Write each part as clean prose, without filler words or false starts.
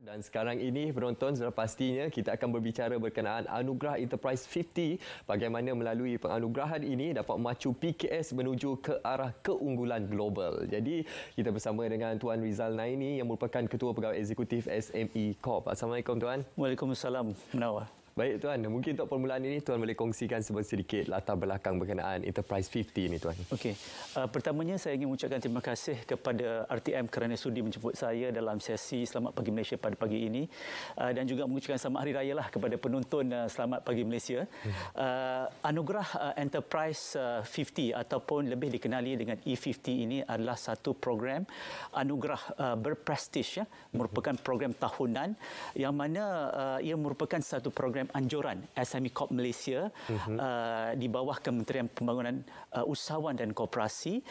Dan sekarang ini penonton sudah pastinya kita akan berbicara berkenaan Anugerah Enterprise 50, bagaimana melalui penganugerahan ini dapat memacu PKS menuju ke arah keunggulan global. Jadi kita bersama dengan Tuan Rizal Naini yang merupakan Ketua Pegawai Eksekutif SME Corp. Assalamualaikum Tuan. Waalaikumsalam. Menawar. Baik Tuan, mungkin untuk permulaan ini Tuan boleh kongsikan sedikit latar belakang berkenaan Enterprise 50 ini Tuan. Okey. Pertamanya saya ingin mengucapkan terima kasih kepada RTM kerana sudi menjemput saya dalam sesi Selamat Pagi Malaysia pada pagi ini, dan juga mengucapkan selamat hari raya lah kepada penonton Selamat Pagi Malaysia. Anugerah Enterprise 50 ataupun lebih dikenali dengan E50 ini adalah satu program anugerah berprestij, merupakan program tahunan yang mana ia merupakan satu program anjuran SME Corp Malaysia di bawah Kementerian Pembangunan Usahawan dan Koperasi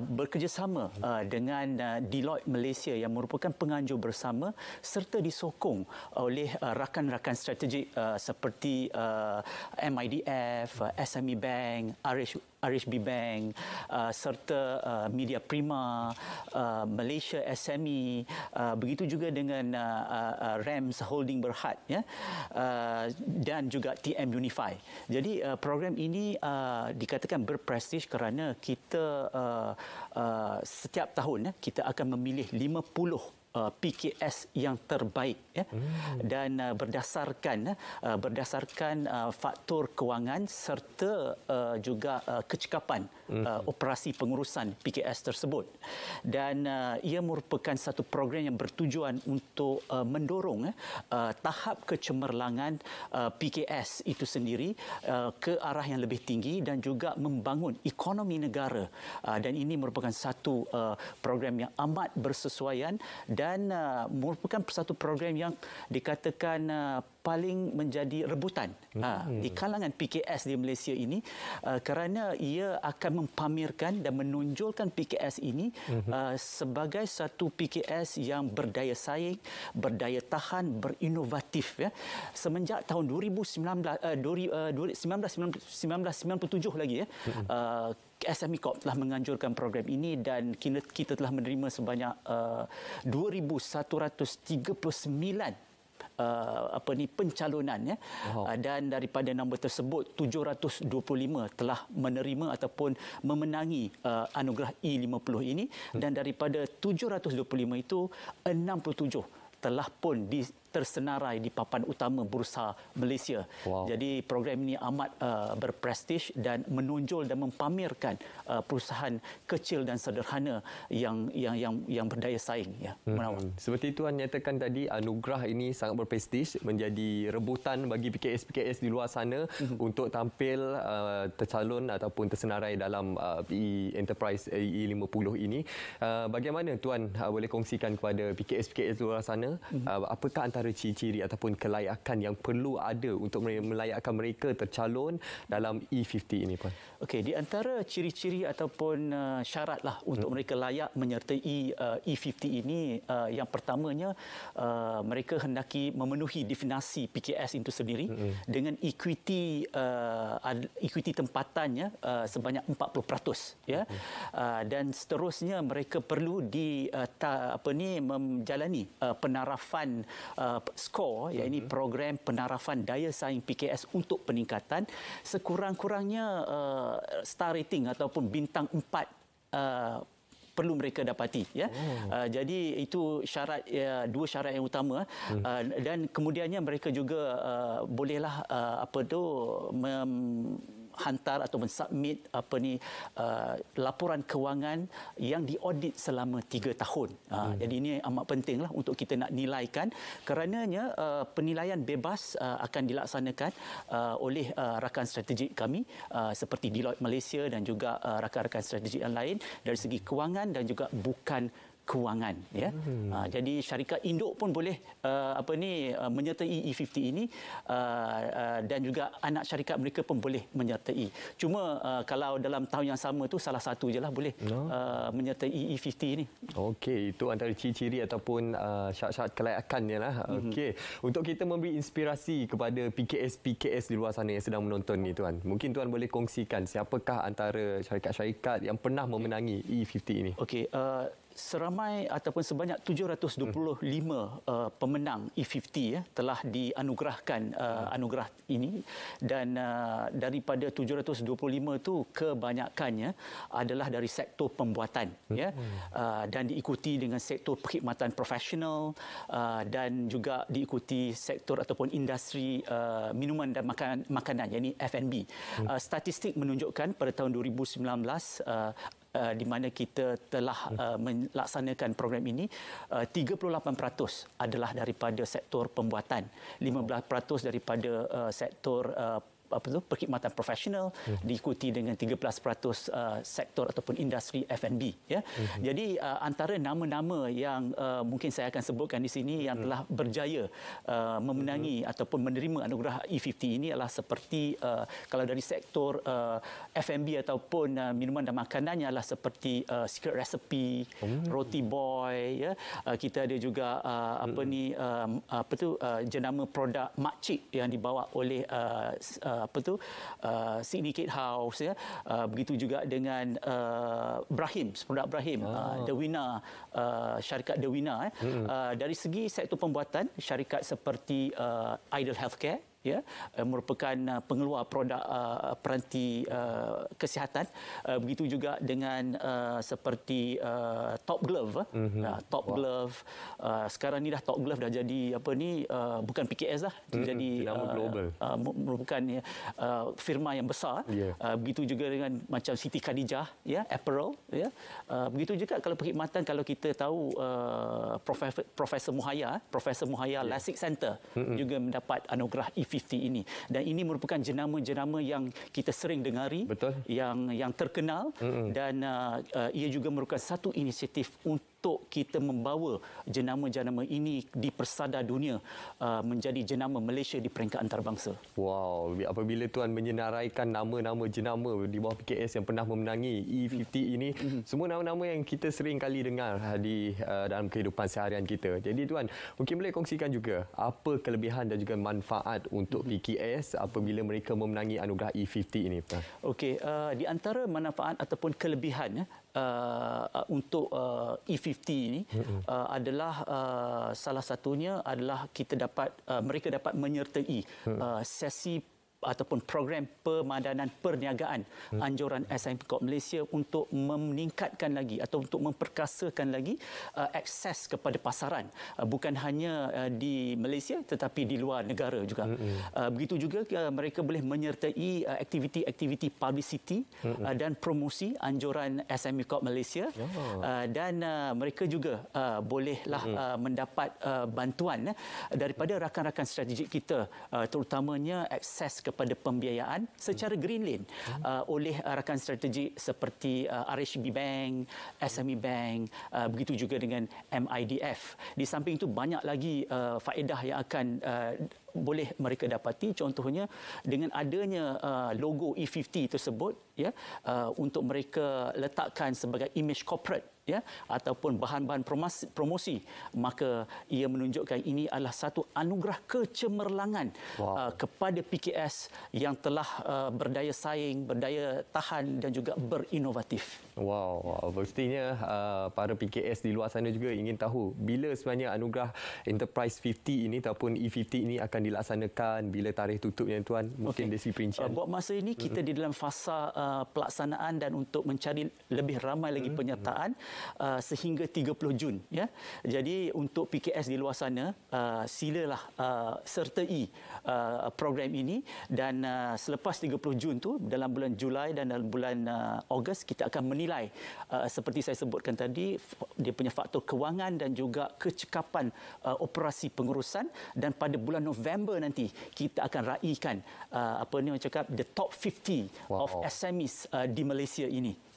bekerjasama dengan Deloitte Malaysia yang merupakan penganjur bersama serta disokong oleh rakan-rakan strategik seperti MIDF, SME Bank, RHB Bank, serta Media Prima, Malaysia SME, begitu juga dengan RAMS Holding Berhad, ya, dan juga TM Unify. Jadi program ini dikatakan berprestij kerana kita setiap tahun kita akan memilih 50 PKS yang terbaik, ya, dan berdasarkan faktor kewangan serta juga kecekapan operasi pengurusan PKS tersebut. Dan ia merupakan satu program yang bertujuan untuk mendorong tahap kecemerlangan PKS itu sendiri ke arah yang lebih tinggi dan juga membangun ekonomi negara. Dan ini merupakan satu program yang amat bersesuaian dan merupakan satu program yang dikatakan paling menjadi rebutan di kalangan PKS di Malaysia ini, kerana ia akan mempamerkan dan menonjolkan PKS ini sebagai satu PKS yang berdaya saing, berdaya tahan, berinovatif, ya. Semenjak tahun 1997 lagi, ya, SME Corp telah menganjurkan program ini dan kita telah menerima sebanyak 2,139 pencalonan, ya. Dan daripada nombor tersebut 725 telah menerima ataupun memenangi anugerah E50 ini, dan daripada 725 itu 67 telah pun tersenarai di papan utama Bursa Malaysia. Jadi program ini amat berprestij dan menonjol dan mempamerkan perusahaan kecil dan sederhana yang berdaya saing, ya. Seperti Tuan nyatakan tadi, anugerah ini sangat berprestij, menjadi rebutan bagi PKS-PKS di luar sana untuk tampil tercalon ataupun tersenarai dalam Enterprise E50 ini. Bagaimana Tuan boleh kongsikan kepada PKS-PKS di luar sana, apakah antara ciri-ciri ataupun kelayakan yang perlu ada untuk melayakkan mereka tercalon dalam E50 ini, Puan? Okey, di antara ciri-ciri ataupun syaratlah untuk mereka layak menyertai E50 ini, yang pertamanya mereka hendaki memenuhi definisi PKS itu sendiri dengan equity tempatannya sebanyak 40%, ya. Dan seterusnya mereka perlu menjalani penarafan skor, iaitu program penarafan daya saing PKS untuk peningkatan, sekurang-kurangnya star rating ataupun bintang 4 perlu mereka dapati, ya. Jadi itu syarat, dua syarat yang utama, dan kemudiannya mereka juga bolehlah hantar atau mensubmit laporan kewangan yang diaudit selama 3 tahun. Jadi ini amat pentinglah untuk kita nak nilaikan, kerananya penilaian bebas akan dilaksanakan oleh rakan strategik kami seperti Deloitte Malaysia dan juga rakan-rakan strategik yang lain dari segi kewangan dan juga bukan kewangan, ya. Jadi syarikat induk pun boleh menyertai E50 ini, dan juga anak syarikat mereka pun boleh menyertai. Cuma kalau dalam tahun yang sama tu salah satu jelah boleh menyertai E50 ini. Okey, itu antara ciri-ciri ataupun syarat-syarat kelayakannya lah. Okey, untuk kita memberi inspirasi kepada PKS-PKS di luar sana yang sedang menonton ni, Tuan, mungkin Tuan boleh kongsikan siapakah antara syarikat-syarikat yang pernah memenangi E50 ini? Okey, seramai ataupun sebanyak 725 pemenang E50 telah dianugerahkan anugerah ini, dan daripada 725 itu kebanyakannya adalah dari sektor pembuatan dan diikuti dengan sektor perkhidmatan profesional dan juga diikuti sektor ataupun industri minuman dan makanan yakni F&B. Statistik menunjukkan pada tahun 2019 di mana kita telah melaksanakan program ini, 38% adalah daripada sektor pembuatan, 15% daripada sektor perkhidmatan profesional, diikuti dengan 13% sektor ataupun industri F&B. Jadi antara nama-nama yang mungkin saya akan sebutkan di sini yang telah berjaya memenangi ataupun menerima anugerah E50 ini adalah seperti kalau dari sektor F&B ataupun minuman dan makanannya adalah seperti Secret Recipe, Roti Boy, kita ada juga jenama produk makcik yang dibawa oleh Syndicate House, begitu juga dengan Brahim, produk Brahim, Dewina, syarikat Dewina. Dari segi sektor pembuatan, syarikat seperti Ideal Healthcare merupakan pengeluar produk peranti kesihatan, begitu juga dengan seperti Top Glove. Top Glove sekarang ni dah Top Glove dah jadi bukan PKS dah, jadi global, merupakan firma yang besar. Begitu juga dengan macam Siti Khadijah, apparel, begitu juga kalau perkhidmatan, kalau kita tahu Profesor Muhaya Lasik Center juga mendapat anugerah E50 ini, dan ini merupakan jenama-jenama yang kita sering dengari. Betul. yang terkenal, dan ia juga merupakan satu inisiatif untuk kita membawa jenama-jenama ini di persada dunia menjadi jenama Malaysia di peringkat antarabangsa. Wow, apabila tuan menyenaraikan nama-nama jenama di bawah PKS yang pernah memenangi E50 ini, semua nama-nama yang kita sering kali dengar di dalam kehidupan seharian kita. Jadi tuan, mungkin boleh kongsikan juga apa kelebihan dan juga manfaat untuk PKS apabila mereka memenangi anugerah E50 ini. Okey, di antara manfaat ataupun kelebihan untuk E50 ini adalah salah satunya adalah mereka dapat menyertai sesi ataupun program pemadanan perniagaan anjuran SME Corp Malaysia untuk meningkatkan lagi atau untuk memperkasakan lagi akses kepada pasaran, bukan hanya di Malaysia tetapi di luar negara juga. Begitu juga mereka boleh menyertai aktiviti-aktiviti publicity dan promosi anjuran SME Corp Malaysia, dan mereka juga bolehlah mendapat bantuan daripada rakan-rakan strategik kita, terutamanya akses kepada pembiayaan secara green lane oleh rakan strategik seperti RHB Bank, SME Bank, begitu juga dengan MIDF. Di samping itu banyak lagi faedah yang akan boleh mereka dapati, contohnya dengan adanya logo E50 tersebut untuk mereka letakkan sebagai image corporate ataupun bahan-bahan promosi, maka ia menunjukkan ini adalah satu anugerah kecemerlangan kepada PKS yang telah berdaya saing, berdaya tahan dan juga berinovatif. Wow, pastinya para PKS di luar sana juga ingin tahu bila sebenarnya anugerah Enterprise 50 ini ataupun E50 ini akan dilaksanakan, bila tarikh tutupnya tuan, mungkin dari segi perincian. Buat masa ini kita di dalam fasa pelaksanaan dan untuk mencari lebih ramai lagi penyertaan sehingga 30 Jun. Jadi untuk PKS di luar sana, silalah sertai program ini, dan selepas 30 Jun tu dalam bulan Julai dan dalam bulan Ogos kita akan menilai seperti saya sebutkan tadi, dia punya faktor kewangan dan juga kecekapan operasi pengurusan, dan pada bulan November nanti kita akan raikan the top 50 of SMEs di Malaysia ini.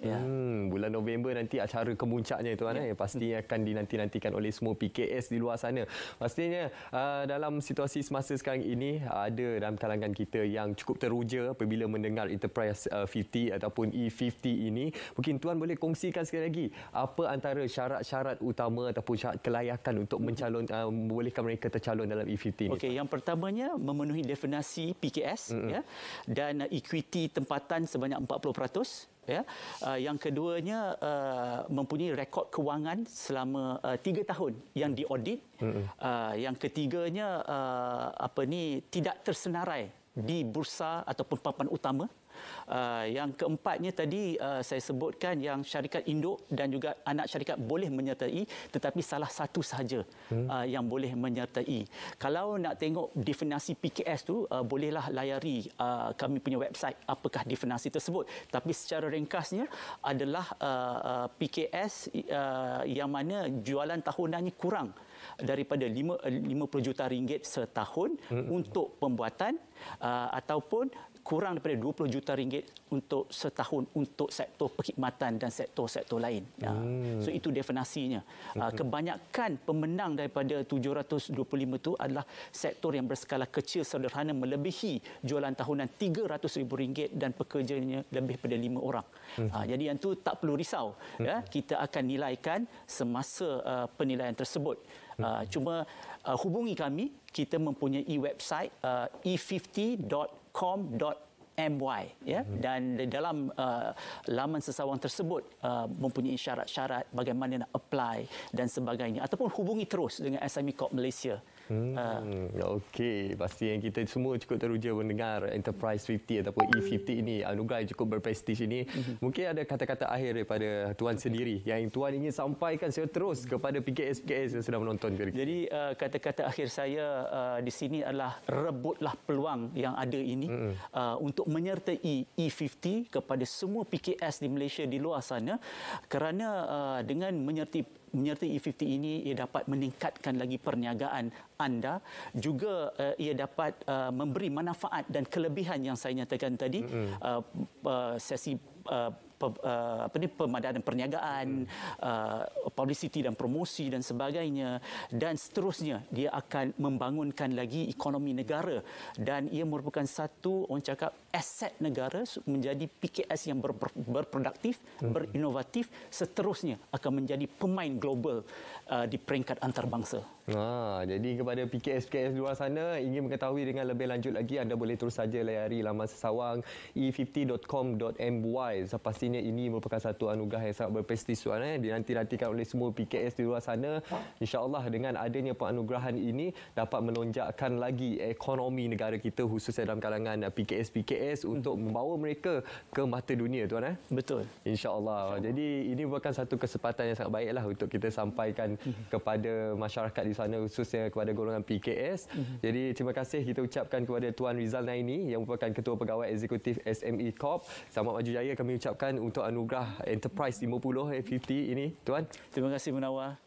Bulan November nanti acara kemuncaknya tuan, pasti akan dinanti-nantikan oleh semua PKS di luar sana. Pastinya dalam situasi semasa sekarang ini ada dalam kalangan kita yang cukup teruja apabila mendengar Enterprise 50 ataupun E50 ini. Mungkin tuan boleh kongsikan sekali lagi apa antara syarat-syarat utama ataupun syarat kelayakan untuk membolehkan mereka tercalon dalam E50 ini. Okey, yang pertamanya memenuhi definisi PKS dan equity tempatan sebanyak 40%. ya. Yang keduanya mempunyai rekod kewangan selama 3 tahun yang diaudit. Yang ketiganya tidak tersenarai di bursa ataupun papan utama. Yang keempatnya tadi saya sebutkan yang syarikat induk dan juga anak syarikat boleh menyertai, tetapi salah satu sahaja yang boleh menyertai. Kalau nak tengok definisi PKS tu, bolehlah layari kami punya website apakah definisi tersebut. Tapi secara ringkasnya adalah PKS yang mana jualan tahunannya kurang daripada 50 juta ringgit setahun untuk pembuatan ataupun kurang daripada 20 juta ringgit untuk setahun untuk sektor perkhidmatan dan sektor-sektor lain. So itu definisinya. Kebanyakan pemenang daripada 725 itu adalah sektor yang berskala kecil sederhana melebihi jualan tahunan RM300,000 dan pekerjanya lebih daripada 5 orang. Jadi yang tu tak perlu risau. Ya, kita akan nilaikan semasa penilaian tersebut. Cuma hubungi kami, kita mempunyai website e50.com.my ya, dan dalam laman sesawang tersebut mempunyai syarat-syarat bagaimana nak apply dan sebagainya, ataupun hubungi terus dengan SME Corp Malaysia. Okey, pasti yang kita semua cukup teruja mendengar Enterprise 50 ataupun E50 ini, anugerah yang cukup berprestij ini. Mungkin ada kata-kata akhir daripada Tuan sendiri yang Tuan ingin sampaikan secara terus kepada PKS-PKS yang sedang menonton. Jadi kata-kata akhir saya di sini adalah rebutlah peluang yang ada ini untuk menyertai E50 kepada semua PKS di Malaysia di luar sana, kerana dengan menyertai E50 ini, ia dapat meningkatkan lagi perniagaan anda, juga ia dapat memberi manfaat dan kelebihan yang saya nyatakan tadi, sesi pemadanan perniagaan, publicity dan promosi dan sebagainya, dan seterusnya. Dia akan membangunkan lagi ekonomi negara, dan ia merupakan satu, orang cakap, aset negara menjadi PKS yang berproduktif, berinovatif, seterusnya akan menjadi pemain global di peringkat antarabangsa. Jadi kepada PKS-PKS di luar sana ingin mengetahui dengan lebih lanjut lagi, anda boleh terus saja layari laman sesawang e50.com.my. Pastinya ini merupakan satu anugerah yang sangat berprestij, dinanti-nantikan oleh semua PKS di luar sana. InsyaAllah dengan adanya penganugerahan ini dapat melonjakkan lagi ekonomi negara kita, khususnya dalam kalangan PKS-PKS, untuk membawa mereka ke mata dunia, Tuan. Betul. InsyaAllah. Jadi ini merupakan satu kesempatan yang sangat baiklah untuk kita sampaikan kepada masyarakat di sana, khususnya kepada golongan PKS. Jadi terima kasih kita ucapkan kepada Tuan Rizal Naini yang merupakan Ketua Pegawai Eksekutif SME Corp. Selamat maju jaya kami ucapkan untuk anugerah Enterprise 50 ini, Tuan. Terima kasih, Munawar.